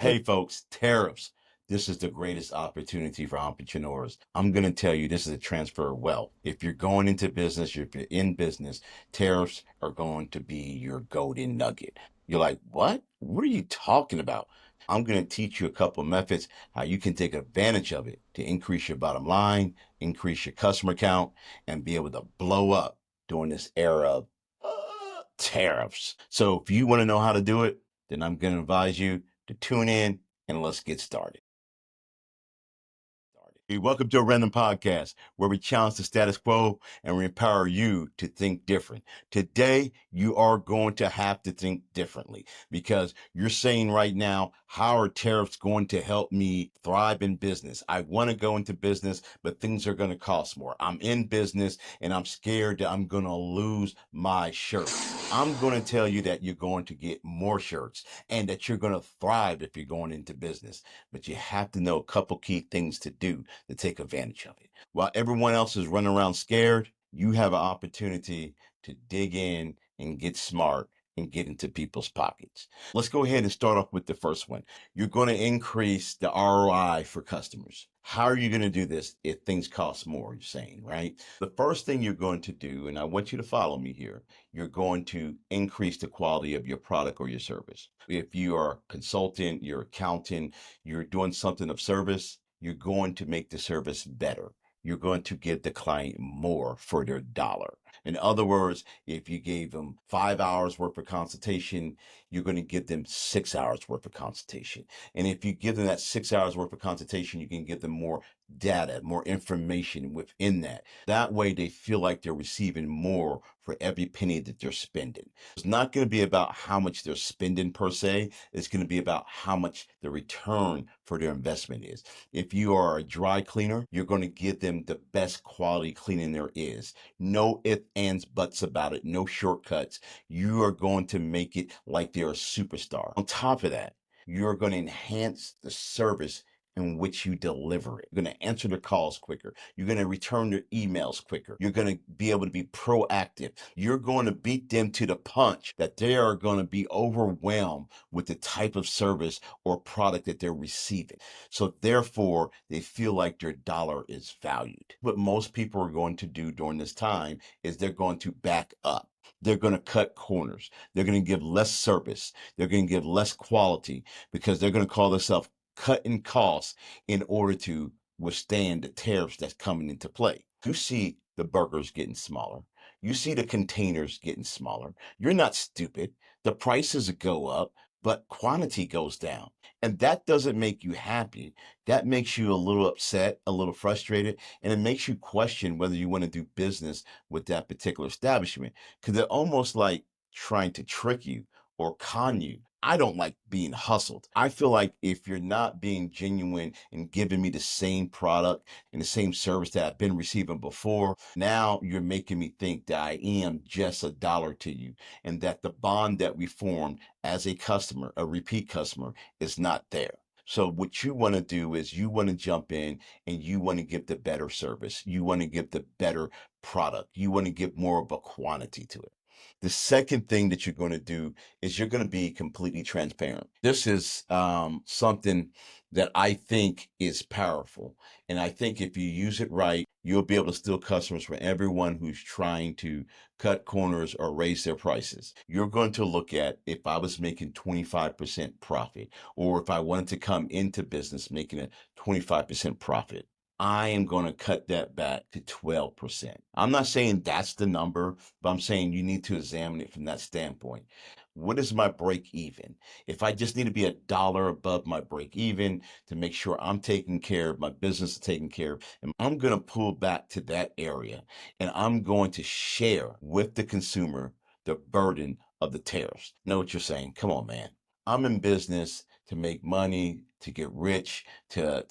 Hey folks, tariffs. This is the greatest opportunity for entrepreneurs. I'm going to tell you, this is a transfer of wealth. If you're going into business, if you're in business, tariffs are going to be your golden nugget. You're like, what? What are you talking about? I'm going to teach you a couple of methods how you can take advantage of it to increase your bottom line, increase your customer count, and be able to blow up during this era of tariffs. So if you want to know how to do it, then I'm going to advise you to tune in and let's get started. Hey, welcome to a random podcast where we challenge the status quo and we empower you to think different. Today, you are going to have to think differently because you're saying right now, how are tariffs going to help me thrive in business? I want to go into business, but things are going to cost more. I'm in business and I'm scared that I'm going to lose my shirt. I'm going to tell you that you're going to get more shirts and that you're going to thrive if you're going into business. But you have to know a couple key things to do to take advantage of it. While everyone else is running around scared, you have an opportunity to dig in and get smart and get into people's pockets. Let's go ahead and start off with the first one. You're going to increase the ROI for customers. How are you going to do this if things cost more, you're saying, right? The first thing you're going to do, and I want you to follow me here, you're going to increase the quality of your product or your service. If you are a consultant, you're accountant, you're doing something of service, you're going to make the service better. You're going to give the client more for their dollar. In other words, if you gave them 5 hours worth of consultation, you're going to give them 6 hours worth of consultation. And if you give them that 6 hours worth of consultation, you can give them more data, more information within that. That way they feel like they're receiving more for every penny that they're spending. It's not going to be about how much they're spending per se. It's going to be about how much the return for their investment is. If you are a dry cleaner, you're going to give them the best quality cleaning there is. No ifs, ands, buts about it. No shortcuts. You are going to make it like they're a superstar. On top of that, you're going to enhance the service in which you deliver it. You're going to answer their calls quicker. You're going to return their emails quicker. You're going to be able to be proactive. You're going to beat them to the punch that they are going to be overwhelmed with the type of service or product that they're receiving. So therefore, they feel like their dollar is valued. What most people are going to do during this time is they're going to back up. They're going to cut corners. They're going to give less service. They're going to give less quality because they're going to call themselves cutting costs in order to withstand the tariffs that's coming into play. You see the burgers getting smaller. You see the containers getting smaller. You're not stupid. The prices go up, but quantity goes down. And that doesn't make you happy. That makes you a little upset, a little frustrated, and it makes you question whether you want to do business with that particular establishment because they're almost like trying to trick you or con you. I don't like being hustled. I feel like if you're not being genuine and giving me the same product and the same service that I've been receiving before, now you're making me think that I am just a dollar to you and that the bond that we formed as a customer, a repeat customer, is not there. So what you want to do is you want to jump in and you want to give the better service. You want to give the better product. You want to give more of a quantity to it. The second thing that you're going to do is you're going to be completely transparent. This is something that I think is powerful. And I think if you use it right, you'll be able to steal customers from everyone who's trying to cut corners or raise their prices. You're going to look at if I was making 25% profit, or if I wanted to come into business making a 25% profit. I am going to cut that back to 12%. I'm not saying that's the number, but I'm saying you need to examine it from that standpoint. What is my break even? If I just need to be a dollar above my break even to make sure I'm taking care of my business, is taken care of, and I'm going to pull back to that area and I'm going to share with the consumer the burden of the tariffs. Know what you're saying? Come on, man. I'm in business to make money, to get rich, to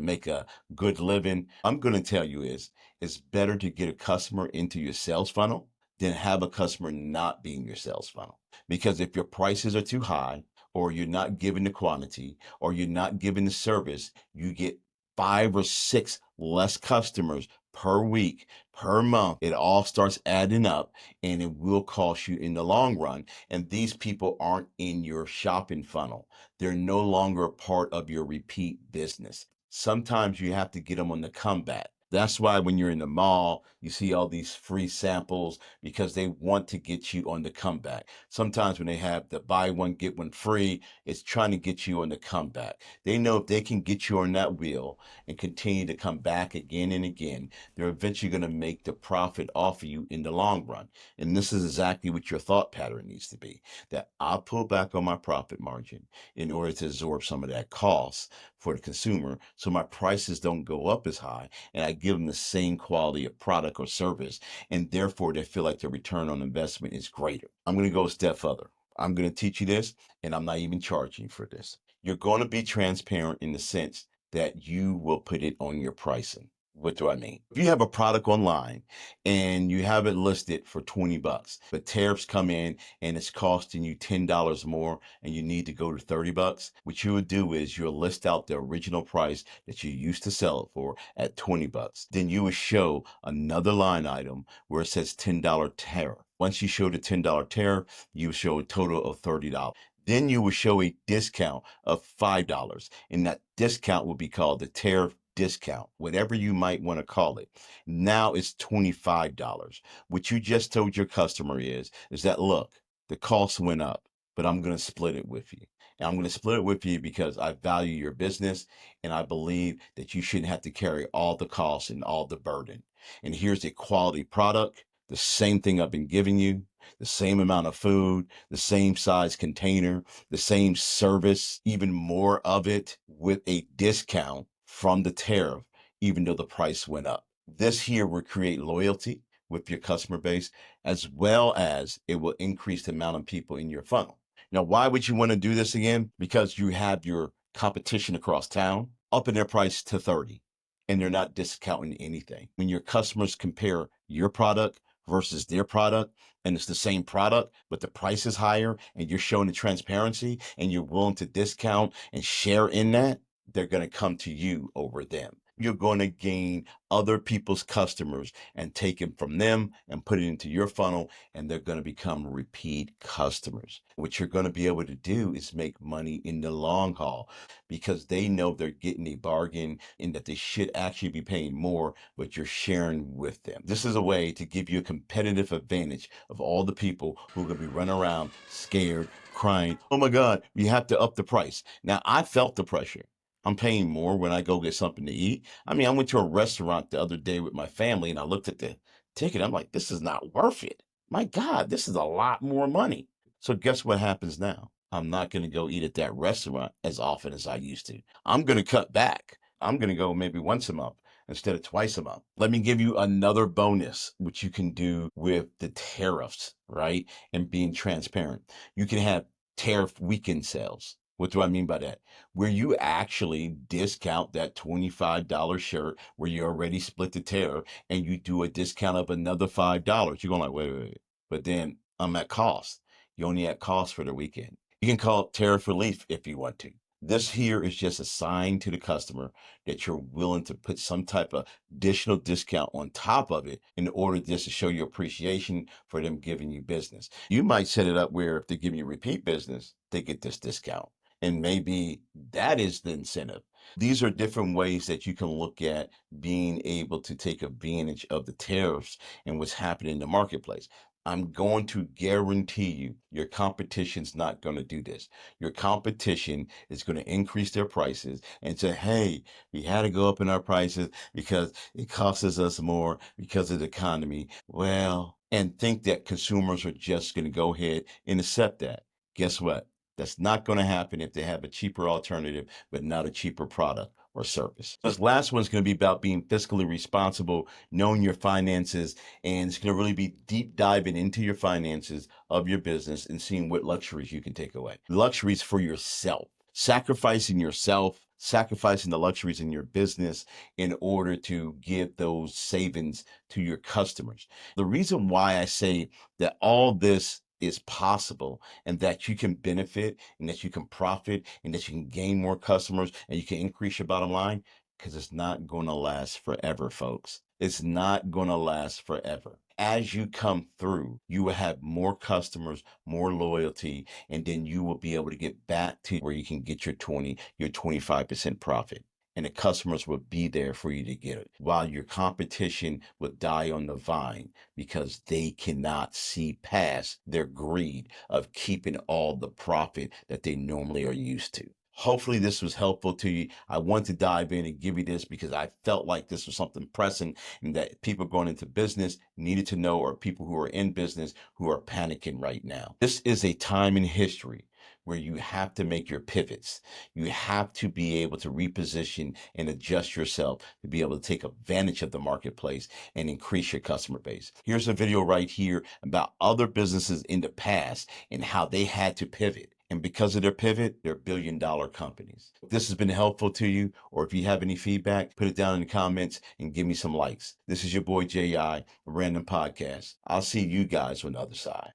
make a good living. I'm going to tell you is it's better to get a customer into your sales funnel than have a customer not be in your sales funnel. Because if your prices are too high, or you're not giving the quantity, or you're not giving the service, you get 5 or 6 less customers per week, per month. It all starts adding up and it will cost you in the long run. And these people aren't in your shopping funnel. They're no longer a part of your repeat business. Sometimes you have to get them on the comeback. That's why when you're in the mall, you see all these free samples because they want to get you on the comeback. Sometimes when they have the buy one, get one free, it's trying to get you on the comeback. They know if they can get you on that wheel and continue to come back again and again, they're eventually going to make the profit off of you in the long run. And this is exactly what your thought pattern needs to be, that I'll pull back on my profit margin in order to absorb some of that cost for the consumer so my prices don't go up as high and I give them the same quality of product or service, and therefore they feel like the return on investment is greater. I'm going to go a step further. I'm going to teach you this, and I'm not even charging for this. You're going to be transparent in the sense that you will put it on your pricing. What do I mean? If you have a product online and you have it listed for 20 bucks, but tariffs come in and it's costing you $10 more and you need to go to 30 bucks, what you would do is you'll list out the original price that you used to sell it for at 20 bucks. Then you would show another line item where it says $10 tariff. Once you show the $10 tariff, you show a total of $30. Then you will show a discount of $5, and that discount will be called the tariff discount, whatever you might want to call it. Now it's $25. What you just told your customer is that, look, the cost went up, but I'm going to split it with you. And I'm going to split it with you because I value your business and I believe that you shouldn't have to carry all the costs and all the burden. And here's a quality product, the same thing I've been giving you, the same amount of food, the same size container, the same service, even more of it with a discount from the tariff, even though the price went up. This here will create loyalty with your customer base, as well as it will increase the amount of people in your funnel. Now, why would you want to do this again? Because you have your competition across town upping their price to 30 and they're not discounting anything. When your customers compare your product versus their product, and it's the same product, but the price is higher and you're showing the transparency and you're willing to discount and share in that, they're going to come to you over them. You're going to gain other people's customers and take them from them and put it into your funnel, and they're going to become repeat customers. What you're going to be able to do is make money in the long haul because they know they're getting a bargain and that they should actually be paying more, but you're sharing with them. This is a way to give you a competitive advantage of all the people who are going to be running around scared, crying, oh my God, we have to up the price. Now, I felt the pressure. I'm paying more when I go get something to eat. I mean, I went to a restaurant the other day with my family and I looked at the ticket. I'm like, this is not worth it. My God, this is a lot more money. So guess what happens now? I'm not going to go eat at that restaurant as often as I used to. I'm going to cut back. I'm going to go maybe once a month instead of twice a month. Let me give you another bonus, which you can do with the tariffs, right? And being transparent. You can have tariff weekend sales. What do I mean by that? Where you actually discount that $25 shirt where you already split the tariff and you do a discount of another $5. You're going like, wait. But then I'm at cost. You only at cost for the weekend. You can call it tariff relief if you want to. This here is just a sign to the customer that you're willing to put some type of additional discount on top of it in order just to show your appreciation for them giving you business. You might set it up where if they give you repeat business, they get this discount. And maybe that is the incentive. These are different ways that you can look at being able to take advantage of the tariffs and what's happening in the marketplace. I'm going to guarantee you your competition's not going to do this. Your competition is going to increase their prices and say, hey, we had to go up in our prices because it costs us more because of the economy. Well, and think that consumers are just going to go ahead and accept that. Guess what? That's not going to happen if they have a cheaper alternative, but not a cheaper product or service. This last one is going to be about being fiscally responsible, knowing your finances, and it's going to really be deep diving into your finances of your business and seeing what luxuries you can take away. Luxuries for yourself, sacrificing yourself, sacrificing the luxuries in your business in order to give those savings to your customers. The reason why I say that all this is possible and that you can benefit and that you can profit and that you can gain more customers and you can increase your bottom line because it's not going to last forever, folks. It's not going to last forever. As you come through, you will have more customers, more loyalty, and then you will be able to get back to where you can get your 25% profit. And the customers will be there for you to get it, while your competition will die on the vine because they cannot see past their greed of keeping all the profit that they normally are used to. Hopefully this was helpful to you. I want to dive in and give you this because I felt like this was something pressing and that people going into business needed to know, or people who are in business who are panicking right now. This is a time in history where you have to make your pivots. You have to be able to reposition and adjust yourself to be able to take advantage of the marketplace and increase your customer base. Here's a video right here about other businesses in the past and how they had to pivot. And because of their pivot, they're billion-dollar companies. If this has been helpful to you, or if you have any feedback, put it down in the comments and give me some likes. This is your boy J.I., a Random Podcast. I'll see you guys on the other side.